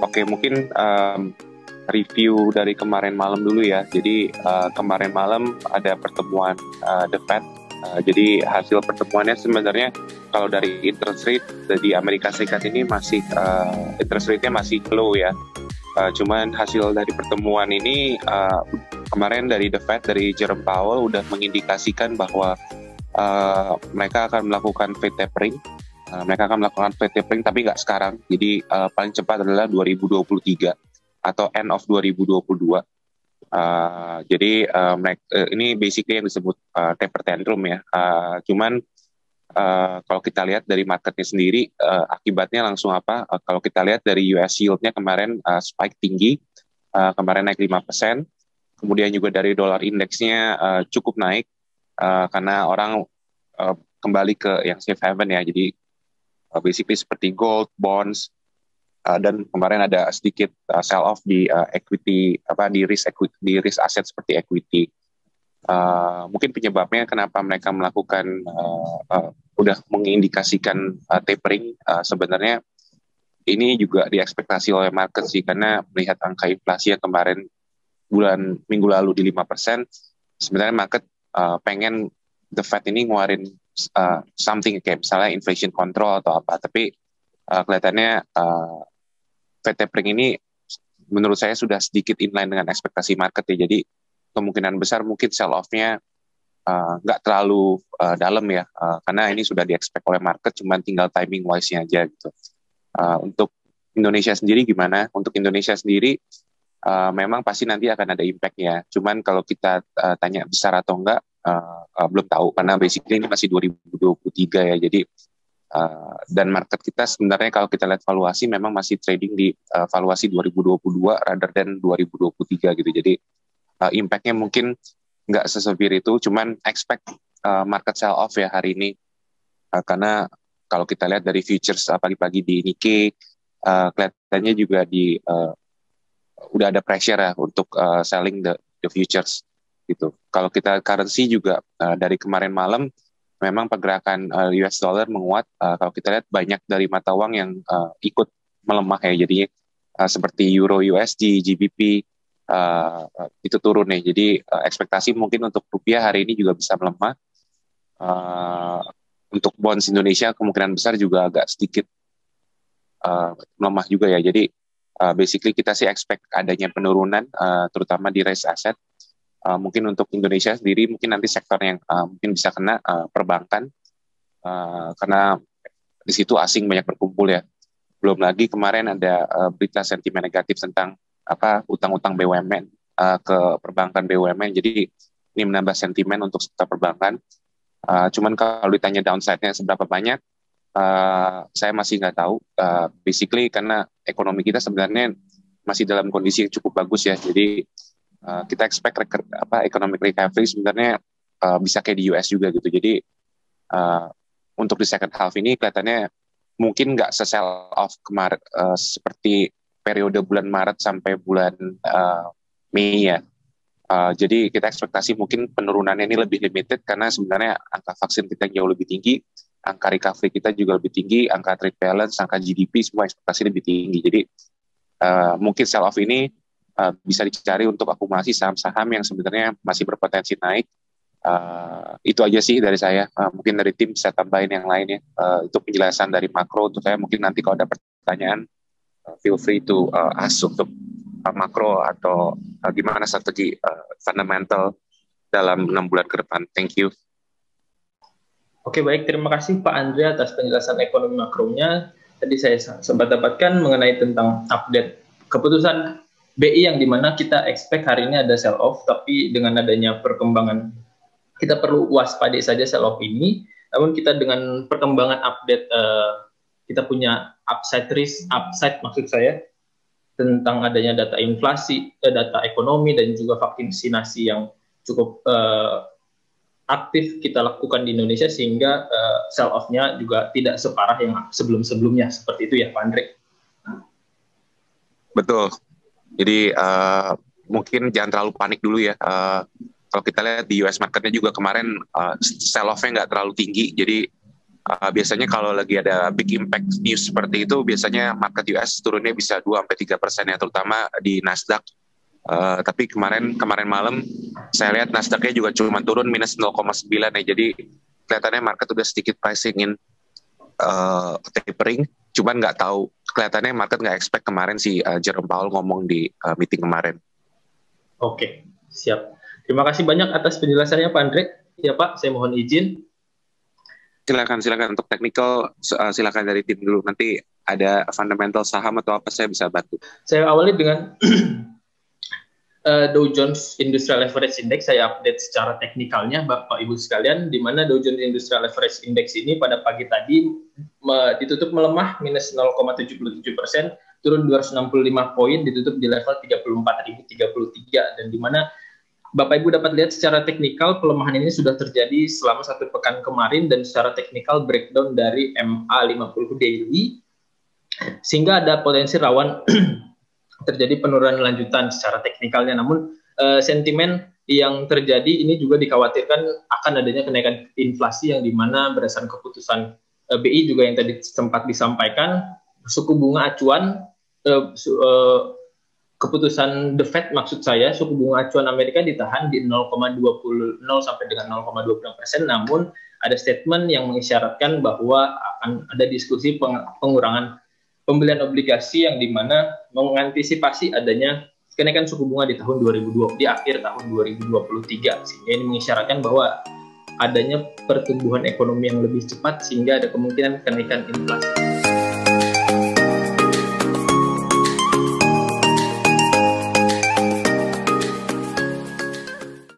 Oke, mungkin review dari kemarin malam dulu ya. Jadi kemarin malam ada pertemuan The Fed. Jadi hasil pertemuannya sebenarnya kalau dari interest rate di Amerika Serikat ini masih interest rate-nya masih low ya. Cuman hasil dari pertemuan ini kemarin dari The Fed, dari Jerome Powell udah mengindikasikan bahwa mereka akan melakukan Fed tapering. Mereka akan melakukan Fed tapering tapi nggak sekarang. Jadi paling cepat adalah 2023 atau end of 2022. Jadi ini basically yang disebut taper tantrum ya. Cuman kalau kita lihat dari marketnya sendiri, akibatnya langsung apa? Kalau kita lihat dari US yield-nya kemarin spike tinggi, kemarin naik 5%. Kemudian juga dari dolar indeksnya cukup naik, karena orang kembali ke yang safe haven ya. Jadi basically seperti gold, bonds, dan kemarin ada sedikit sell off di equity, di risk aset seperti equity. Mungkin penyebabnya kenapa mereka melakukan udah mengindikasikan tapering, sebenarnya ini juga diekspektasi oleh market sih, karena melihat angka inflasi yang kemarin minggu lalu di 5%, sebenarnya market pengen The Fed ini ngeluarin something kayak misalnya inflation control atau apa, tapi kelihatannya Fed tapering ini menurut saya sudah sedikit inline dengan ekspektasi market ya. Jadi kemungkinan besar mungkin sell off-nya nggak terlalu dalam ya, karena ini sudah di-expect oleh market, cuman tinggal timing wise-nya aja gitu. Untuk Indonesia sendiri gimana? Untuk Indonesia sendiri memang pasti nanti akan ada impact-nya. Cuman kalau kita tanya besar atau enggak, belum tahu, karena basically ini masih 2023 ya. Jadi dan market kita sebenarnya kalau kita lihat valuasi memang masih trading di valuasi 2022 rather than 2023 gitu. Jadi impact-nya mungkin nggak sesevere itu, cuman expect market sell off ya hari ini, karena kalau kita lihat dari futures pagi-pagi di Nikkei, kelihatannya juga udah ada pressure ya untuk selling the futures gitu. Kalau kita currency juga dari kemarin malam memang pergerakan US dollar menguat. Kalau kita lihat banyak dari mata uang yang ikut melemah ya. Jadi seperti Euro USD, GBP itu turun ya. Jadi ekspektasi mungkin untuk rupiah hari ini juga bisa melemah. Untuk bonds Indonesia kemungkinan besar juga agak sedikit melemah juga ya. Jadi basically kita sih expect adanya penurunan, terutama di risk asset. Mungkin untuk Indonesia sendiri mungkin nanti sektor yang mungkin bisa kena perbankan, karena di situ asing banyak berkumpul ya. Belum lagi kemarin ada berita sentimen negatif tentang utang-utang BUMN ke perbankan BUMN. Jadi ini menambah sentimen untuk sektor perbankan. Cuman kalau ditanya downside-nya seberapa banyak, saya masih nggak tahu. Basically karena ekonomi kita sebenarnya masih dalam kondisi yang cukup bagus ya. Jadi kita expect economic recovery sebenarnya bisa kayak di US juga gitu. Jadi untuk di second half ini kelihatannya mungkin nggak se-sell off kemarin seperti periode bulan Maret sampai bulan Mei ya. Jadi kita ekspektasi mungkin penurunannya ini lebih limited, karena sebenarnya angka vaksin kita jauh lebih tinggi, angka recovery kita juga lebih tinggi, angka trade balance, angka GDP semua ekspektasi lebih tinggi. Jadi mungkin sell off ini bisa dicari untuk akumulasi saham-saham yang sebenarnya masih berpotensi naik. Itu aja sih dari saya. Mungkin dari tim bisa tambahin yang lainnya. Itu penjelasan dari makro untuk saya. Mungkin nanti kalau ada pertanyaan, feel free to ask untuk makro atau gimana strategi fundamental dalam 6 bulan ke depan. Thank you. Oke, baik. Terima kasih Pak Andre atas penjelasan ekonomi makronya. Tadi saya sempat dapatkan mengenai tentang update keputusan BI yang dimana kita expect hari ini ada sell off, tapi dengan adanya perkembangan kita perlu waspadai saja sell off ini. Namun kita dengan perkembangan update kita punya upside maksud saya tentang adanya data inflasi, data ekonomi dan juga vaksinasi yang cukup aktif kita lakukan di Indonesia, sehingga sell off-nya juga tidak separah yang sebelum-sebelumnya. Seperti itu ya Pak Andre? Betul. Jadi mungkin jangan terlalu panik dulu ya. Kalau kita lihat di US marketnya juga kemarin sell off-nya nggak terlalu tinggi. Jadi Biasanya kalau lagi ada big impact news seperti itu, biasanya market US turunnya bisa 2-3% ya, terutama di Nasdaq. Tapi kemarin malam saya lihat Nasdaq-nya juga cuma turun minus 0,9 ya, jadi kelihatannya market udah sedikit pricing in tapering, cuman nggak tahu, kelihatannya market nggak expect kemarin si Jerome Powell ngomong di meeting kemarin. Oke, siap. Terima kasih banyak atas penjelasannya Pak Andre. Ya Pak, saya mohon izin. Silakan untuk technical, silakan dari tim dulu, nanti ada fundamental saham atau apa saya bisa bantu. Saya awali dengan Dow Jones Industrial Average Index. Saya update secara teknikalnya Bapak Ibu sekalian, di mana Dow Jones Industrial Average Index ini pada pagi tadi ditutup melemah minus 0,77%, turun 265 poin, ditutup di level 34.033, dan di mana Bapak Ibu dapat lihat secara teknikal pelemahan ini sudah terjadi selama 1 pekan kemarin, dan secara teknikal breakdown dari MA50 daily, sehingga ada potensi rawan terjadi penurunan lanjutan secara teknikalnya. Namun sentimen yang terjadi ini juga dikhawatirkan akan adanya kenaikan inflasi, yang dimana berdasarkan keputusan BI juga yang tadi sempat disampaikan, suku bunga acuan keputusan The Fed, maksud saya, suku bunga acuan Amerika ditahan di 0,20 sampai dengan 0,26%, namun ada statement yang mengisyaratkan bahwa akan ada diskusi pengurangan pembelian obligasi, yang dimana mengantisipasi adanya kenaikan suku bunga di akhir tahun 2023, sehingga ini mengisyaratkan bahwa adanya pertumbuhan ekonomi yang lebih cepat, sehingga ada kemungkinan kenaikan inflasi.